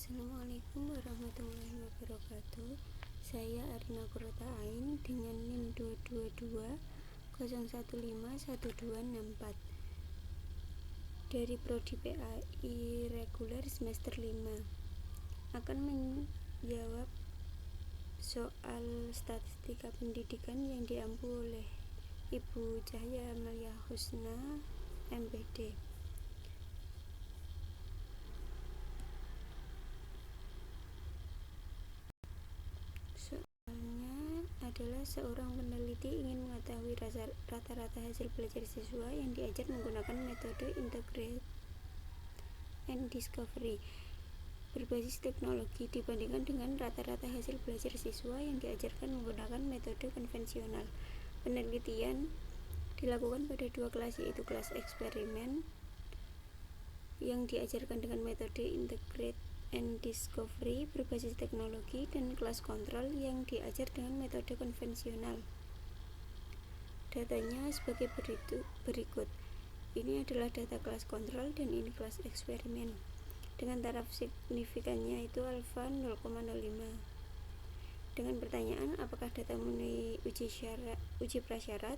Assalamualaikum warahmatullahi wabarakatuh. Saya Arina Kurota Ain dengan NIM 22201151264 dari Prodi PAI Reguler semester 5 akan menjawab soal statistika pendidikan yang diampu oleh Ibu Cahya Amalia Husna, MPD. Adalah seorang peneliti ingin mengetahui rata-rata hasil belajar siswa yang diajar menggunakan metode Integrate and Discovery berbasis teknologi dibandingkan dengan rata-rata hasil belajar siswa yang diajarkan menggunakan metode konvensional. Penelitian dilakukan pada dua kelas, yaitu kelas eksperimen yang diajarkan dengan metode Integrate and Discovery berbasis teknologi dan kelas kontrol yang diajar dengan metode konvensional. Datanya sebagai berikut. Ini adalah data kelas kontrol dan ini kelas eksperimen. Dengan taraf signifikannya itu alfa 0,05. Dengan pertanyaan, apakah data memenuhi uji prasyarat?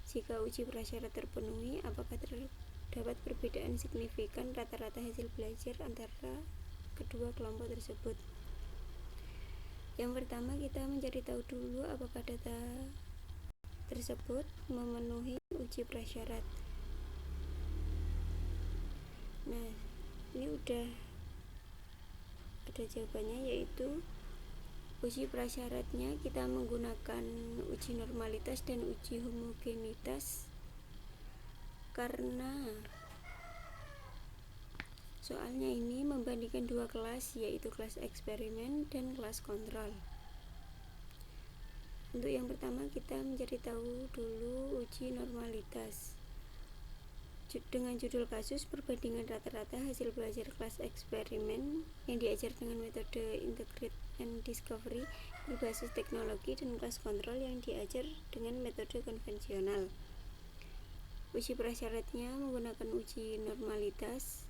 Jika uji prasyarat terpenuhi, apakah terdapat perbedaan signifikan rata-rata hasil belajar antara kedua kelompok tersebut? Yang pertama, kita mencari tahu dulu apakah data tersebut memenuhi uji prasyarat. Nah, ini udah ada jawabannya, yaitu uji prasyaratnya kita menggunakan uji normalitas dan uji homogenitas karena soalnya ini membandingkan dua kelas, yaitu kelas eksperimen dan kelas kontrol. Untuk yang pertama, kita mencari tahu dulu uji normalitas dengan judul kasus perbandingan rata-rata hasil belajar kelas eksperimen yang diajar dengan metode Integrate and Discovery berbasis teknologi dan kelas kontrol yang diajar dengan metode konvensional. Uji prasyaratnya menggunakan uji normalitas.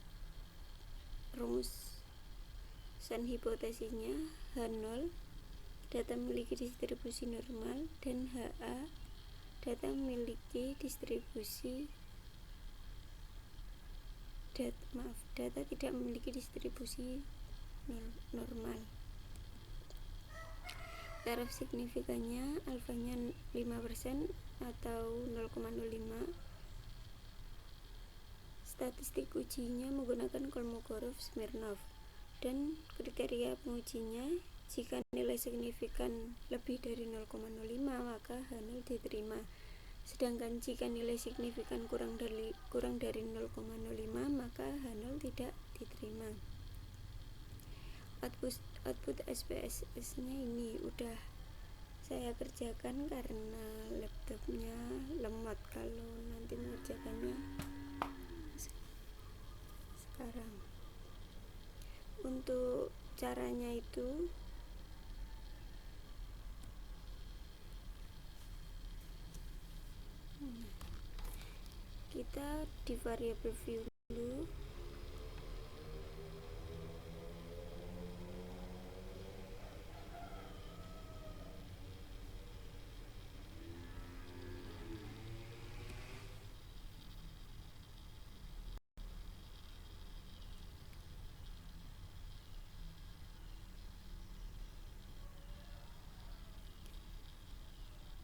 Rumusan hipotesisnya H0 data memiliki distribusi normal dan HA data memiliki distribusi data tidak memiliki distribusi normal. Taraf signifikannya alfanya 5% atau 0,05. Statistik ujinya menggunakan Kolmogorov-Smirnov dan kriteria pengujinya jika nilai signifikan lebih dari 0,05 maka H0 diterima, sedangkan jika nilai signifikan kurang dari 0,05 maka H0 tidak diterima. Output SPSS-nya ini udah saya kerjakan karena laptopnya lemot kalau nanti mengerjakannya sekarang. Untuk caranya itu kita di variabel view dulu.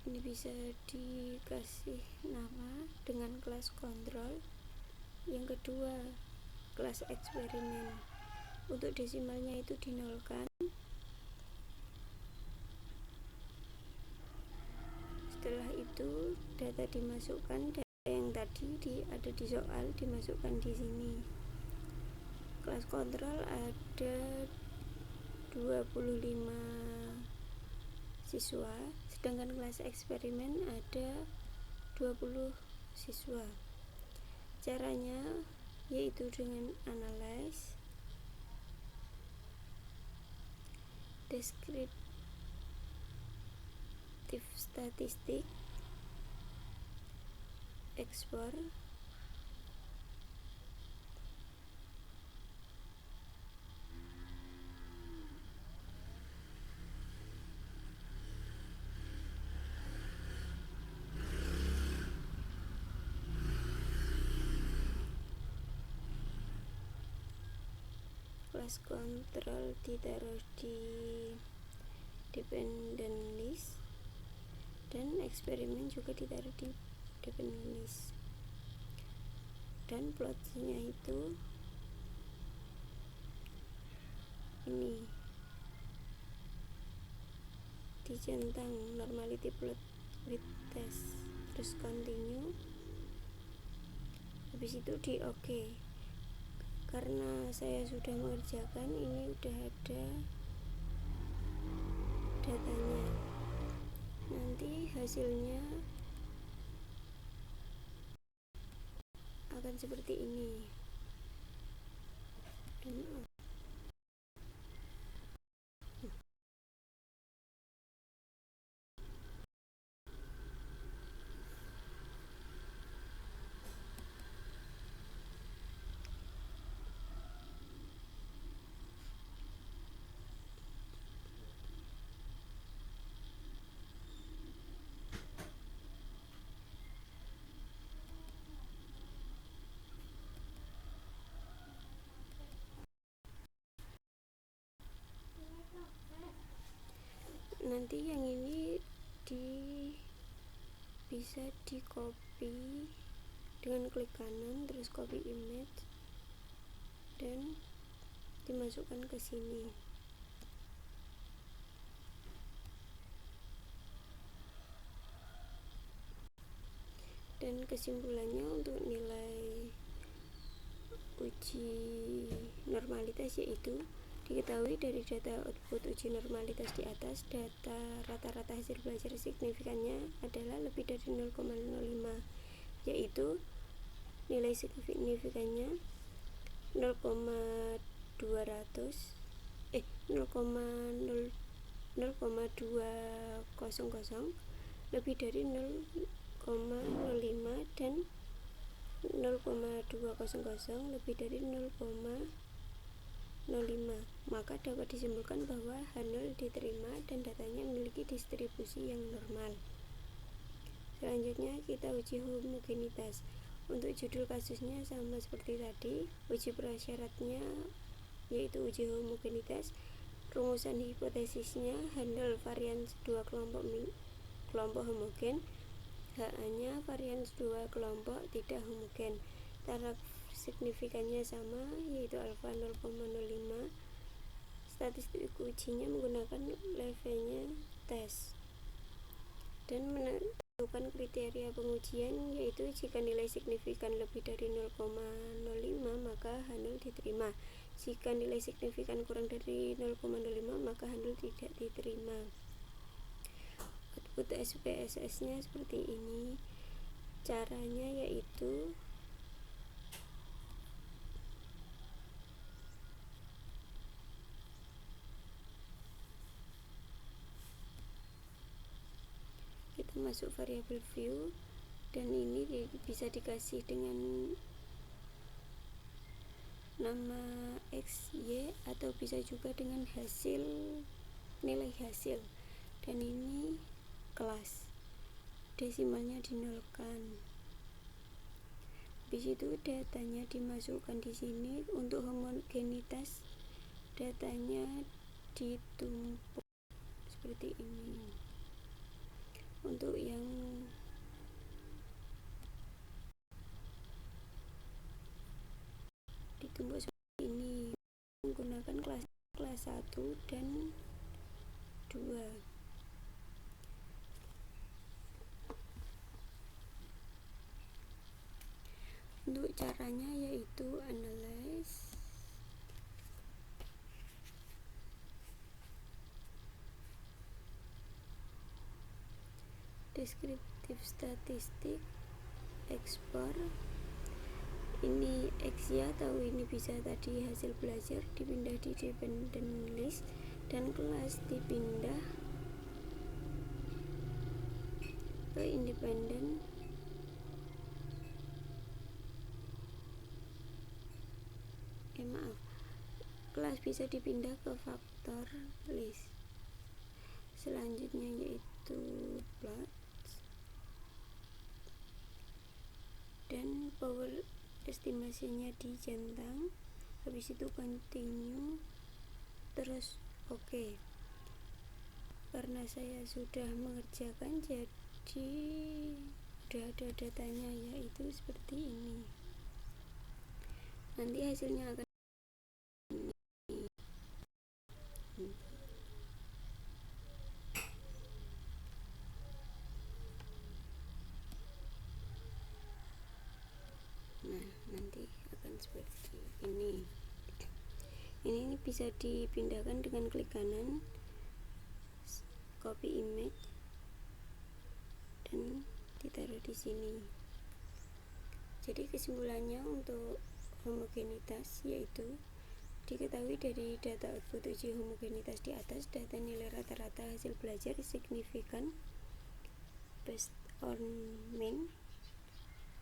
Ini bisa dikasih nama dengan kelas kontrol. Yang kedua, kelas eksperimen. Untuk desimalnya itu dinolkan. Setelah itu data dimasukkan, data yang tadi ada di soal dimasukkan di sini. Kelas kontrol ada 25 siswa, sedangkan kelas eksperimen ada 20 siswa. Caranya yaitu dengan analyze, deskriptif statistik, ekspor, kelas kontrol ditaruh di dependent list, dan eksperimen juga ditaruh di dependent list. Dan plotnya itu ini, dicentang normality plot with test, terus continue, habis itu di OK. Karena saya sudah mengerjakan, ini udah ada datanya. Nanti hasilnya akan seperti ini. Nanti yang ini bisa di copy dengan klik kanan, terus copy image dan dimasukkan ke sini. Dan kesimpulannya untuk nilai uji normalitas yaitu diketahui dari data output uji normalitas di atas, data rata-rata hasil belajar signifikannya adalah lebih dari 0,05, yaitu nilai signifikannya 0,200 lebih dari 0,05 dan 0,200 lebih dari 0,05, maka dapat disimpulkan bahwa H0 diterima dan datanya memiliki distribusi yang normal. Selanjutnya kita uji homogenitas. Untuk judul kasusnya sama seperti tadi, uji prasyaratnya yaitu uji homogenitas. Rumusan hipotesisnya H0 varian 2 kelompok homogen, HA-nya varian 2 kelompok tidak homogen. Taraf signifikannya sama yaitu alfa 0,05. Statistik ujinya menggunakan Levene test. Dan menentukan kriteria pengujian yaitu jika nilai signifikan lebih dari 0,05 maka H0 diterima. Jika nilai signifikan kurang dari 0,05 maka H0 tidak diterima. Output SPSS-nya seperti ini. Caranya yaitu kita masuk variabel view, dan ini bisa dikasih dengan nama X, Y, atau bisa juga dengan nilai hasil, dan ini kelas, desimalnya dinolkan. Habis itu datanya dimasukkan di sini. Untuk homogenitas datanya ditumpuk seperti ini. Untuk yang ditumpuk seperti ini menggunakan kelas 1 dan 2. Untuk caranya yaitu analyze, deskriptif statistik, ekspor. Ini X ya, atau ini bisa tadi hasil belajar dipindah di dependent list, dan kelas dipindah ke independent kelas bisa dipindah ke faktor list. Selanjutnya yaitu plot, dan power estimasinya dicentang, habis itu continue, terus oke. Karena saya sudah mengerjakan, jadi udah ada datanya, yaitu seperti ini. Nanti hasilnya akan nanti akan seperti ini. Ini bisa dipindahkan dengan klik kanan, copy image, dan ditaruh di sini. Jadi kesimpulannya untuk homogenitas yaitu diketahui dari data output uji homogenitas di atas, data nilai rata-rata hasil belajar signifikan based on mean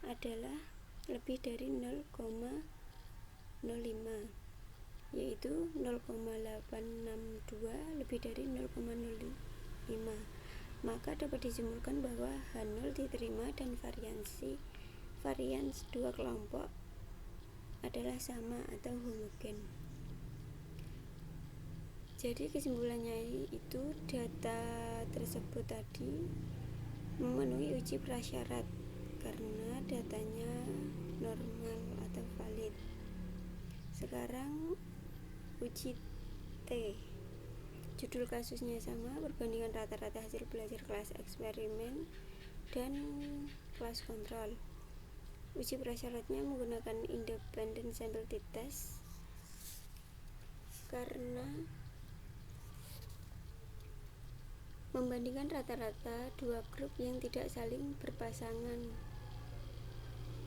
adalah lebih dari 0,05, yaitu 0,862 lebih dari 0,05. Maka dapat disimpulkan bahwa H0 diterima dan varians dua kelompok adalah sama atau homogen. Jadi kesimpulannya itu data tersebut tadi memenuhi uji prasyarat karena datanya normal atau valid. Sekarang uji T. Judul kasusnya sama, perbandingan rata-rata hasil belajar kelas eksperimen dan kelas kontrol. Uji prasyaratnya menggunakan independent sample t-test karena membandingkan rata-rata dua grup yang tidak saling berpasangan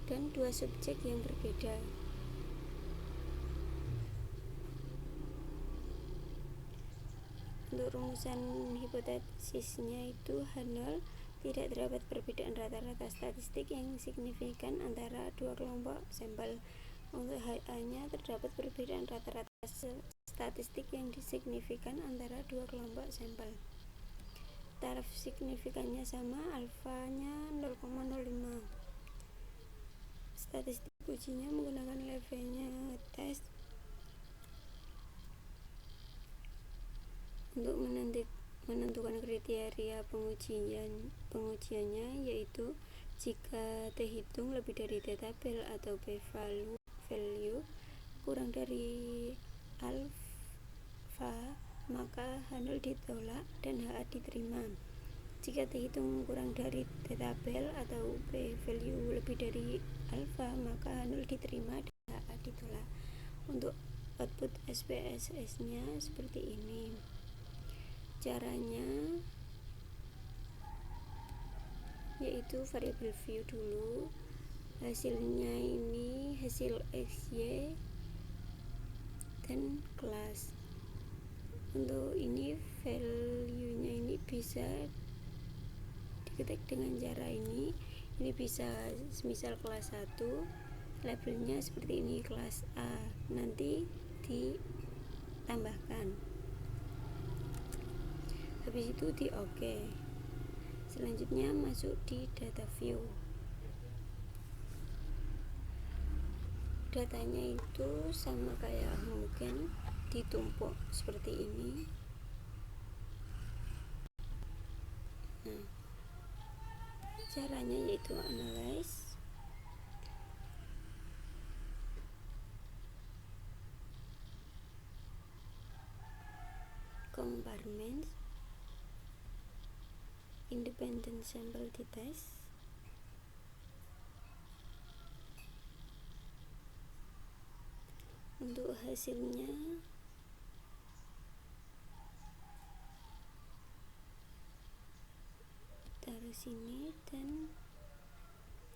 dan dua subjek yang berbeda. Untuk rumusan hipotesisnya itu H0 tidak terdapat perbedaan rata-rata statistik yang signifikan antara dua kelompok sampel. Untuk HA-nya terdapat perbedaan rata-rata statistik yang signifikan antara dua kelompok sampel. Taraf signifikannya sama, alfanya 0,05. Statistik ujinya menggunakan Levene test. Untuk menentukan kriteria pengujiannya yaitu jika T hitung lebih dari T tabel atau P value kurang dari alfa, maka H0 ditolak dan HA diterima. Jika T hitung kurang dari T tabel atau P value lebih dari alfa, maka H0 diterima dan HA ditolak. Untuk output SPSS-nya seperti ini. Caranya yaitu variabel view dulu, hasilnya ini hasil XY dan kelas. Untuk ini value-nya ini bisa diketik dengan cara ini bisa semisal kelas 1, labelnya seperti ini kelas A, nanti ditambahkan. Habis itu di OK. Selanjutnya masuk di data view. Datanya itu sama kayak homogen, ditumpuk seperti ini. Nah, caranya yaitu analyze, compartment, independent sample t-test, untuk hasilnya taruh sini dan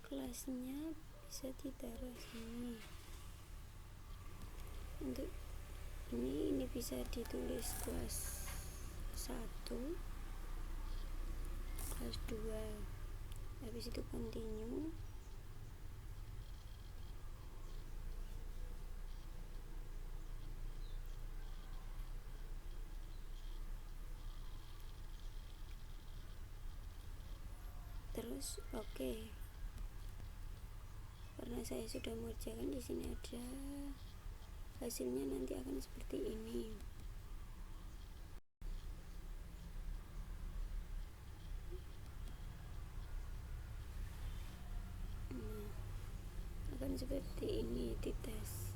kelasnya bisa ditaruh sini. Untuk ini bisa ditulis kelas 1, kelas 2, habis itu continue, terus oke. Karena saya sudah mengerjakan, di sini ada hasilnya nanti akan seperti ini. Akan seperti ini di tes.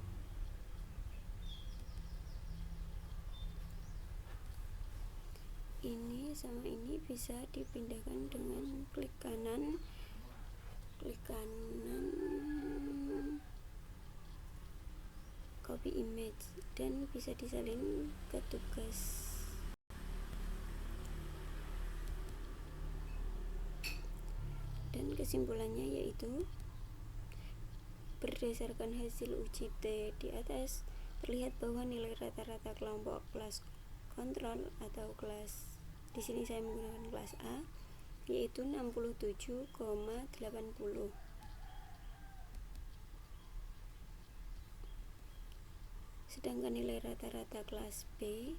Ini sama ini bisa dipindahkan dengan klik kanan copy image dan bisa disalin ke tugas. Dan kesimpulannya yaitu berdasarkan hasil uji T di atas, terlihat bahwa nilai rata-rata kelompok kelas kontrol atau kelas, di sini saya menggunakan kelas A, yaitu 67,80. Sedangkan nilai rata-rata kelas B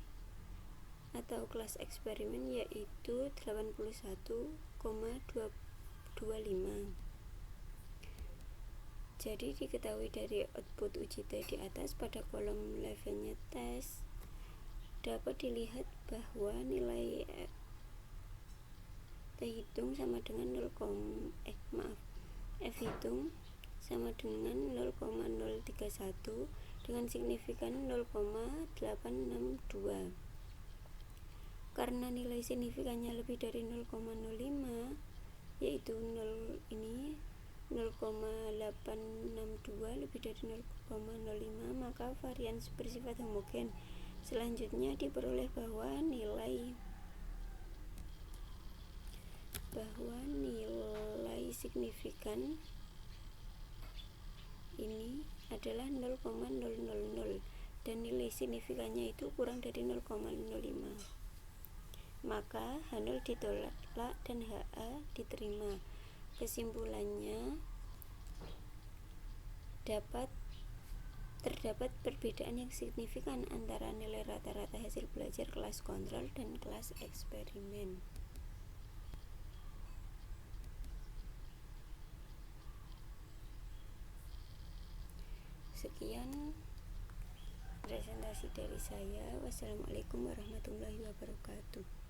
atau kelas eksperimen yaitu 81,25. Jadi diketahui dari output uji T di atas pada kolom levelnya tes dapat dilihat bahwa nilai T hitung sama dengan F hitung sama dengan 0,031 dengan signifikan 0,862. Karena nilai signifikannya lebih dari 0,05, yaitu 0 ini 0,862 lebih dari 0,05, maka varian bersifat homogen. Selanjutnya diperoleh bahwa nilai signifikan ini adalah 0,000 dan nilai signifikannya itu kurang dari 0,05. Maka H0 ditolak dan HA diterima. Kesimpulannya, terdapat perbedaan yang signifikan antara nilai rata-rata hasil belajar kelas kontrol dan kelas eksperimen. Sekian presentasi dari saya. Wassalamualaikum warahmatullahi wabarakatuh.